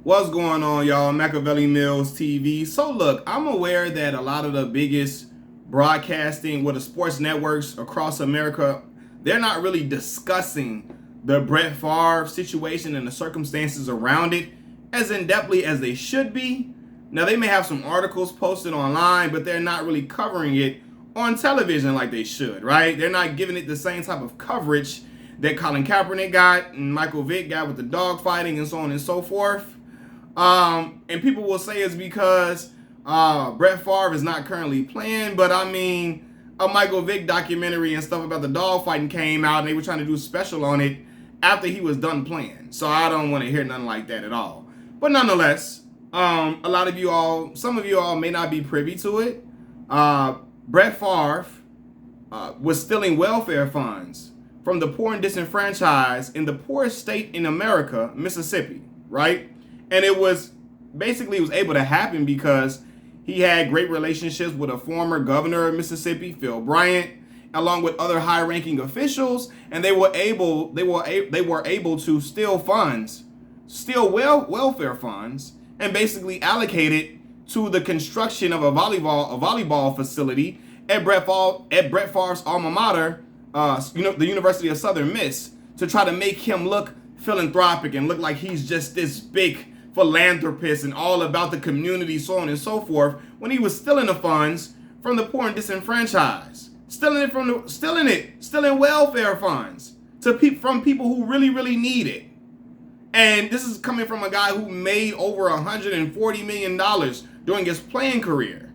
What's going on, y'all? Machiavelli Mills TV. So look, I'm aware that a lot of the biggest broadcasting with the sports networks across America, they're not really discussing the Brett Favre situation and the circumstances around it as in-depthly as they should be. Now, they may have some articles posted online, but they're not really covering it on television like they should, right? They're not giving it the same type of coverage that Colin Kaepernick got and Michael Vick got with the dogfighting and so on and so forth. And people will say it's because Brett Favre is not currently playing, but I mean, a Michael Vick documentary and stuff about the dogfighting came out, and they were trying to do a special on it after he was done playing. So I don't want to hear nothing like that at all. But nonetheless, a lot of you all, some of you all may not be privy to it. Brett Favre was stealing welfare funds from the poor and disenfranchised in the poorest state in America, Mississippi, right? And it was able to happen because he had great relationships with a former governor of Mississippi, Phil Bryant, along with other high-ranking officials, and they were able to steal welfare funds, and basically allocate it to the construction of a volleyball facility at Brett Favre's alma mater, the University of Southern Miss, to try to make him look philanthropic and look like he's just this big philanthropist and all about the community, so on and so forth, when he was stealing the funds from the poor and disenfranchised, stealing welfare funds from people who really need it. And this is coming from a guy who made over $140 million during his playing career,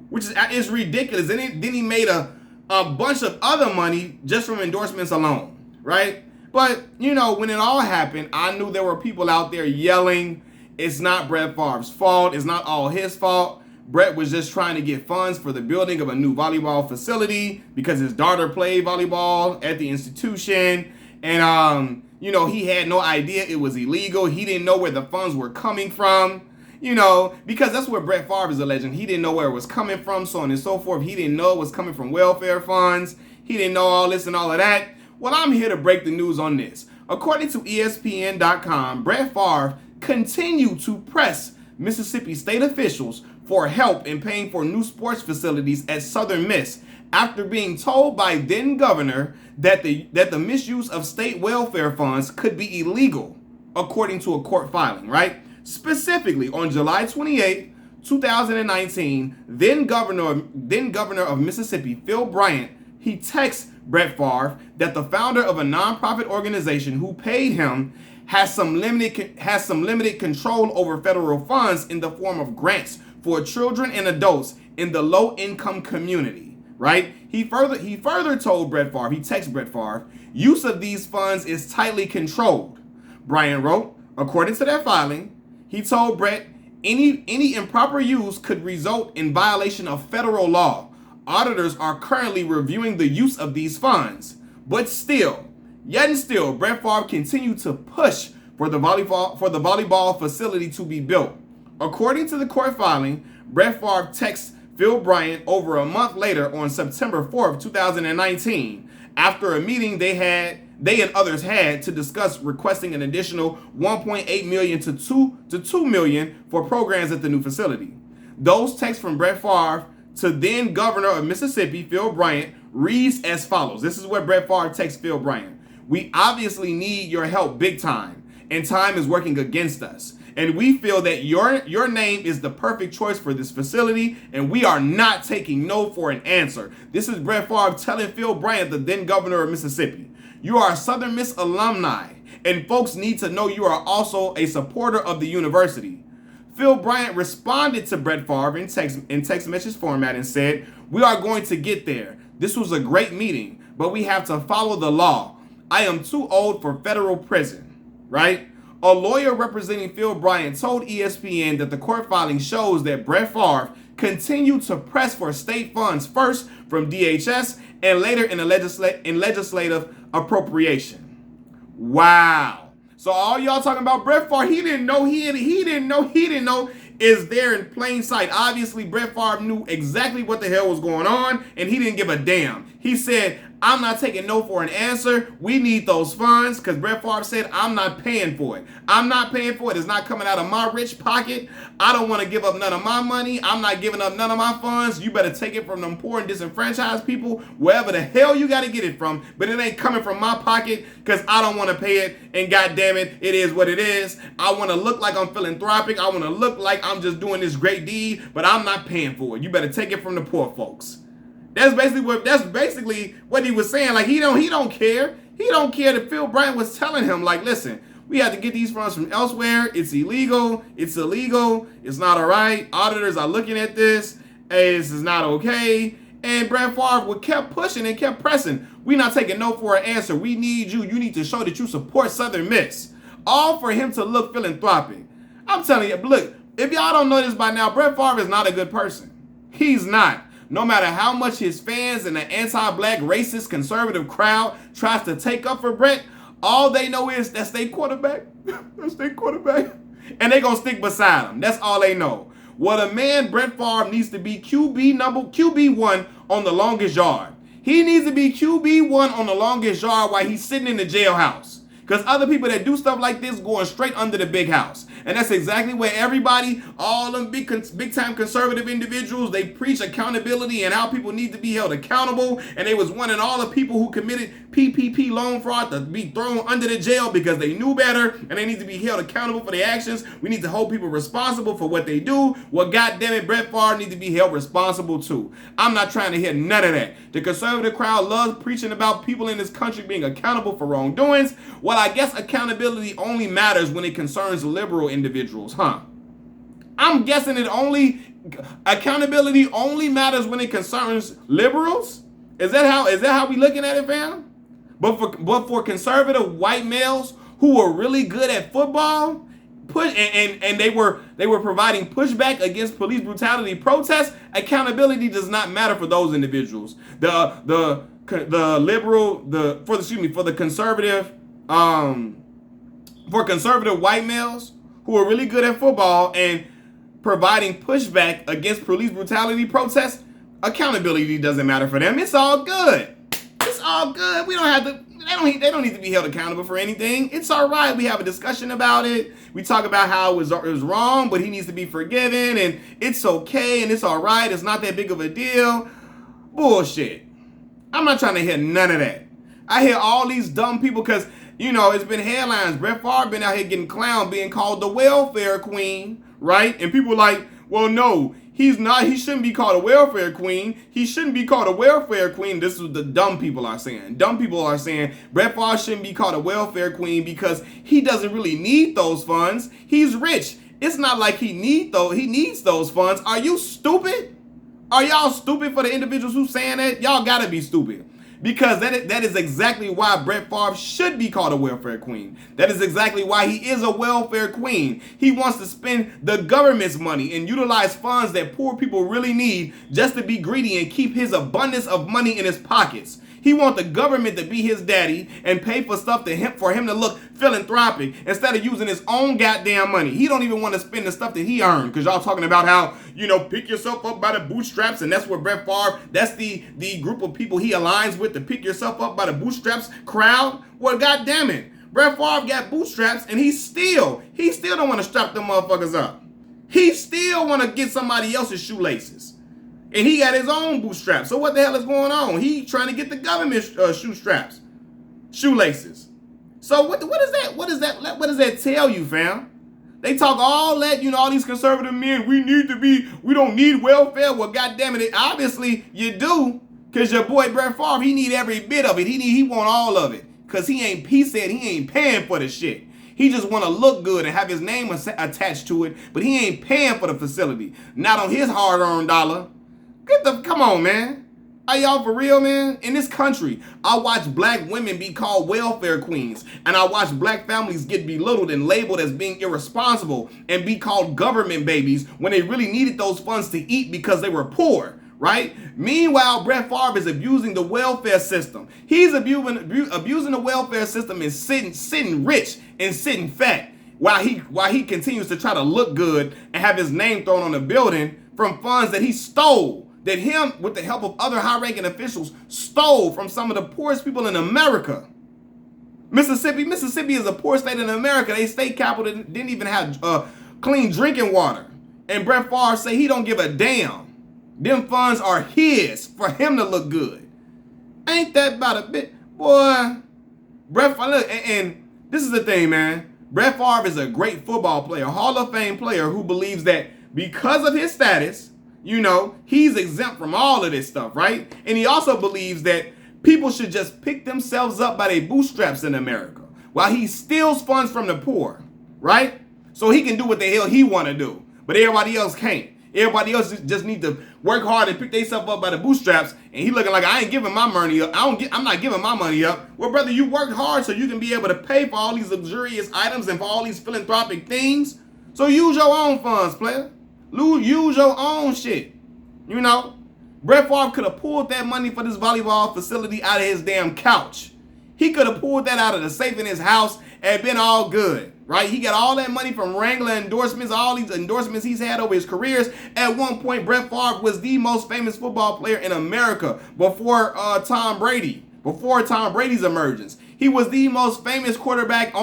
which is ridiculous. Then he made a bunch of other money just from endorsements alone, right? But, when it all happened, I knew there were people out there yelling, it's not Brett Favre's fault. It's not all his fault. Brett was just trying to get funds for the building of a new volleyball facility because his daughter played volleyball at the institution. And, he had no idea it was illegal. He didn't know where the funds were coming from, because that's where Brett Favre is a legend. He didn't know where it was coming from, so on and so forth. He didn't know it was coming from welfare funds. He didn't know all this and all of that. Well, I'm here to break the news on this. According to ESPN.com, Brett Favre continued to press Mississippi state officials for help in paying for new sports facilities at Southern Miss after being told by then governor that the misuse of state welfare funds could be illegal, according to a court filing, right? Specifically, on July 28, 2019, then governor of Mississippi, Phil Bryant, he texts Brett Favre that the founder of a nonprofit organization who paid him has some limited control over federal funds in the form of grants for children and adults in the low-income community, right? He further told Brett Favre, he texted Brett Favre, use of these funds is tightly controlled. Brian wrote, according to that filing, he told Brett any improper use could result in violation of federal law. Auditors are currently reviewing the use of these funds, but still, Brett Favre continued to push for the volleyball facility to be built. According to the court filing, Brett Favre texts Phil Bryant over a month later on September 4th, 2019, after a meeting they and others had to discuss requesting an additional $1.8 million to $2 million for programs at the new facility. Those texts from Brett Favre to then governor of Mississippi, Phil Bryant, reads as follows. This is what Brett Favre texts Phil Bryant. We obviously need your help big time, and time is working against us. And we feel that your name is the perfect choice for this facility, and we are not taking no for an answer. This is Brett Favre telling Phil Bryant, the then governor of Mississippi. You are a Southern Miss alumni, and folks need to know you are also a supporter of the university. Phil Bryant responded to Brett Favre in text message format and said, we are going to get there. This was a great meeting, but we have to follow the law. I am too old for federal prison, right? A lawyer representing Phil Bryant told ESPN that the court filing shows that Brett Favre continued to press for state funds first from DHS and later in legislative appropriation. Wow. So all y'all talking about Brett Favre, he didn't know is there in plain sight. Obviously, Brett Favre knew exactly what the hell was going on, and he didn't give a damn. He said, I'm not taking no for an answer. We need those funds because Brett Favre said, I'm not paying for it. I'm not paying for it. It's not coming out of my rich pocket. I don't want to give up none of my money. I'm not giving up none of my funds. You better take it from them poor and disenfranchised people, wherever the hell you got to get it from. But it ain't coming from my pocket because I don't want to pay it. And God damn it, it is what it is. I want to look like I'm philanthropic. I want to look like I'm just doing this great deed, but I'm not paying for it. You better take it from the poor folks. That's basically what he was saying. Like he don't care. He don't care that Phil Bryant was telling him, like, listen, we have to get these funds from elsewhere. It's illegal. It's illegal. It's not all right. Auditors are looking at this. Hey, this is not okay. And Brett Favre kept pushing and kept pressing. We're not taking no for an answer. We need you. You need to show that you support Southern Miss. All for him to look philanthropic. I'm telling you, look, if y'all don't know this by now, Brett Favre is not a good person. He's not. No matter how much his fans and the anti-black, racist, conservative crowd tries to take up for Brett, all they know is that's their quarterback. That's their quarterback. And they're going to stick beside him. That's all they know. Well, the man, Brett Favre, needs to be QB1 on the longest yard. He needs to be QB1 on the longest yard while he's sitting in the jailhouse. Because other people that do stuff like this going straight under the big house. And that's exactly where everybody, all them big time conservative individuals, they preach accountability and how people need to be held accountable. And they was wanting all the people who committed PPP loan fraud to be thrown under the jail because they knew better and they need to be held accountable for their actions. We need to hold people responsible for what they do. Well, goddamn it, Brett Favre needs to be held responsible too. I'm not trying to hear none of that. The conservative crowd loves preaching about people in this country being accountable for wrongdoings. Well, I guess accountability only matters when it concerns liberal individuals, huh? I'm guessing accountability only matters when it concerns liberals? Is that how we looking at it, fam? But for conservative white males who are really good at football, and they were providing pushback against police brutality protests, accountability does not matter for those individuals. For conservative white males who are really good at football and providing pushback against police brutality protests, accountability doesn't matter for them. It's all good. It's all good. We don't have to. They don't need to be held accountable for anything. It's all right. We have a discussion about it. We talk about how it was wrong, but he needs to be forgiven, and it's okay, and it's all right. It's not that big of a deal. Bullshit. I'm not trying to hear none of that. I hear all these dumb people because, it's been headlines. Brett Favre been out here getting clowned, being called the welfare queen, right? And people like, well, no, he's not. He shouldn't be called a welfare queen. He shouldn't be called a welfare queen. This is what the dumb people are saying. Dumb people are saying Brett Favre shouldn't be called a welfare queen because he doesn't really need those funds. He's rich. It's not like he needs those funds. Are you stupid? Are y'all stupid for the individuals who saying that? Y'all gotta be stupid. Because that is exactly why Brett Favre should be called a welfare queen. That is exactly why he is a welfare queen. He wants to spend the government's money and utilize funds that poor people really need just to be greedy and keep his abundance of money in his pockets. He wants the government to be his daddy and pay for stuff for him to look philanthropic instead of using his own goddamn money. He don't even want to spend the stuff that he earned because y'all talking about how, pick yourself up by the bootstraps, and that's what Brett Favre, that's the group of people he aligns with, to pick yourself up by the bootstraps crowd. Well, goddamn it, Brett Favre got bootstraps and he still don't want to strap them motherfuckers up. He still want to get somebody else's shoelaces. And he got his own bootstraps. So what the hell is going on? He trying to get the government shoelaces. So what is that? What does that tell you, fam? They talk all that, all these conservative men, we don't need welfare. Well, goddamn it, obviously you do, because your boy Brett Favre, he need every bit of it. He want all of it, because he said he ain't paying for the shit. He just want to look good and have his name attached to it, but he ain't paying for the facility. Not on his hard-earned dollar. Come on, man. Are y'all for real, man? In this country, I watch black women be called welfare queens, and I watch black families get belittled and labeled as being irresponsible and be called government babies when they really needed those funds to eat because they were poor, right? Meanwhile, Brett Favre is abusing the welfare system. He's abusing the welfare system and sitting rich and sitting fat while he continues to try to look good and have his name thrown on the building from funds that he stole that him, with the help of other high-ranking officials, stole from some of the poorest people in America. Mississippi is a poor state in America. They state capital didn't even have clean drinking water. And Brett Favre say he don't give a damn. Them funds are his for him to look good. Ain't that about a bit? Boy, Brett Favre, look, and this is the thing, man. Brett Favre is a great football player, Hall of Fame player who believes that because of his status, you know, he's exempt from all of this stuff, right? And he also believes that people should just pick themselves up by their bootstraps in America while he steals funds from the poor, right? So he can do what the hell he want to do, but everybody else can't. Everybody else just need to work hard and pick themselves up by the bootstraps, and he looking like, I ain't giving my money up. I'm not giving my money up. Well, brother, you worked hard so you can be able to pay for all these luxurious items and for all these philanthropic things. So use your own funds, player. Use your own shit. You know, Brett Favre could have pulled that money for this volleyball facility out of his damn couch. He could have pulled that out of the safe in his house and been all good, right? He got all that money from Wrangler endorsements, all these endorsements he's had over his careers. At one point, Brett Favre was the most famous football player in America before Tom Brady, before Tom Brady's emergence. He was the most famous quarterback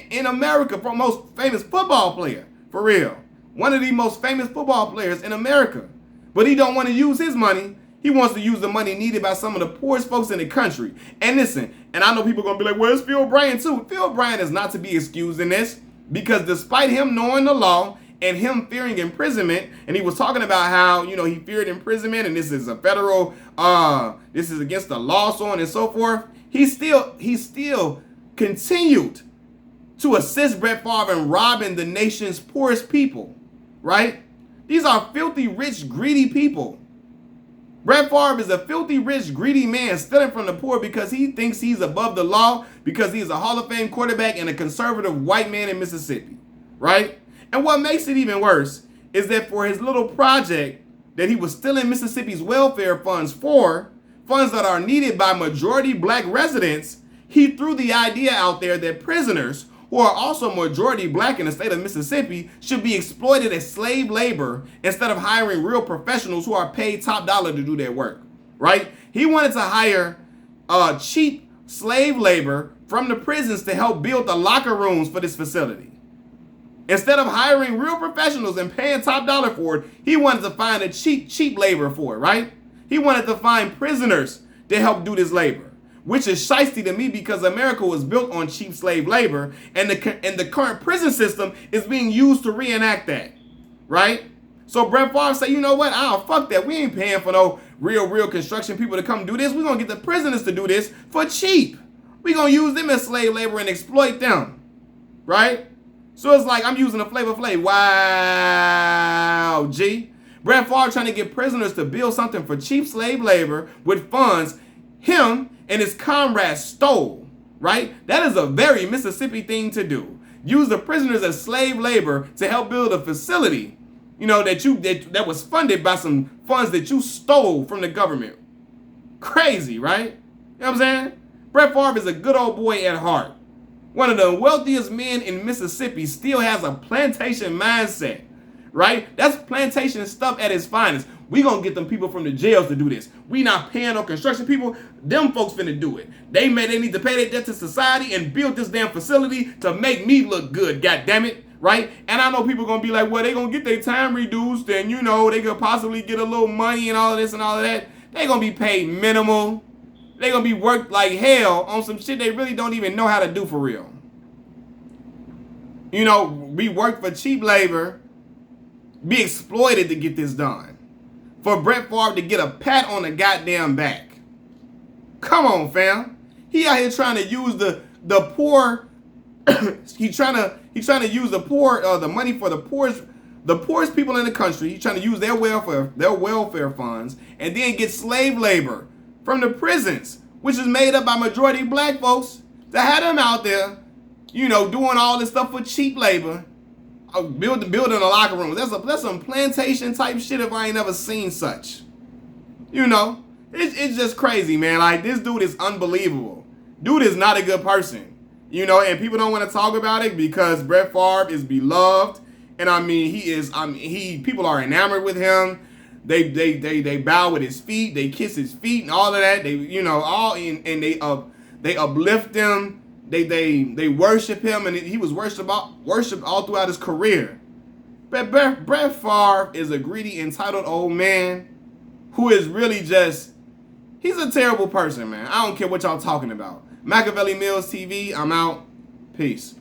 in America, most famous football player, for real. One of the most famous football players in America. But he don't want to use his money. He wants to use the money needed by some of the poorest folks in the country. And listen, and I know people are going to be like, well, it's Phil Bryant too. Phil Bryant is not to be excused in this, because despite him knowing the law and him fearing imprisonment, and he was talking about how, you know, he feared imprisonment and this is a federal, this is against the law, so on and so forth, he still continued to assist Brett Favre in robbing the nation's poorest people, right? These are filthy, rich, greedy people. Brett Favre is a filthy, rich, greedy man stealing from the poor because he thinks he's above the law, because he's a Hall of Fame quarterback and a conservative white man in Mississippi, right? And what makes it even worse is that for his little project that he was stealing Mississippi's welfare funds for, funds that are needed by majority black residents, he threw the idea out there that prisoners who are also majority black in the state of Mississippi should be exploited as slave labor instead of hiring real professionals who are paid top dollar to do their work, right? He wanted to hire cheap slave labor from the prisons to help build the locker rooms for this facility. Instead of hiring real professionals and paying top dollar for it, he wanted to find a cheap labor for it, right? He wanted to find prisoners to help do this labor, which is shiesty to me because America was built on cheap slave labor, and the current prison system is being used to reenact that, right? So Brett Favre say, you know what? Fuck that. We ain't paying for no real construction people to come do this. We're going to get the prisoners to do this for cheap. We're going to use them as slave labor and exploit them, right? So it's like I'm using a Flavor Flav. Wow, G. Brett Favre trying to get prisoners to build something for cheap slave labor with funds him and his comrades stole, right? That is a very Mississippi thing to do. Use the prisoners as slave labor to help build a facility, you know, that was funded by some funds that you stole from the government. Crazy, right? You know what I'm saying? Brett Favre is a good old boy at heart. One of the wealthiest men in Mississippi, still has a plantation mindset, right? That's plantation stuff at its finest. We gonna get them people from the jails to do this. We not paying no construction people. Them folks finna do it. They need to pay their debt to society and build this damn facility to make me look good, God damn it, right? And I know people gonna be like, well, they gonna get their time reduced and, you know, they could possibly get a little money and all of this and all of that. They gonna be paid minimal. They gonna be worked like hell on some shit they really don't even know how to do for real. You know, we work for cheap labor, be exploited to get this done. For Brett Favre to get a pat on the goddamn back. Come on, fam. He out here trying to use the poor. He's trying to use the poor, the money for the poorest people in the country. He's trying to use their welfare funds, and then get slave labor from the prisons, which is made up by majority black folks, to have them out there, you know, doing all this stuff for cheap labor. Building a locker room. That's some plantation type shit if I ain't never seen such. You know, it's just crazy, man. Like, this dude is unbelievable. Dude is not a good person. You know, and people don't want to talk about it because Brett Favre is beloved. And I mean, people are enamored with him. They bow at his feet. They kiss his feet and all of that. They they uplift him. They worship him, and he was worshipped all throughout his career. But Brett Favre is a greedy, entitled old man who is really just, he's a terrible person, man. I don't care what y'all talking about. Machiavelli Mills TV, I'm out. Peace.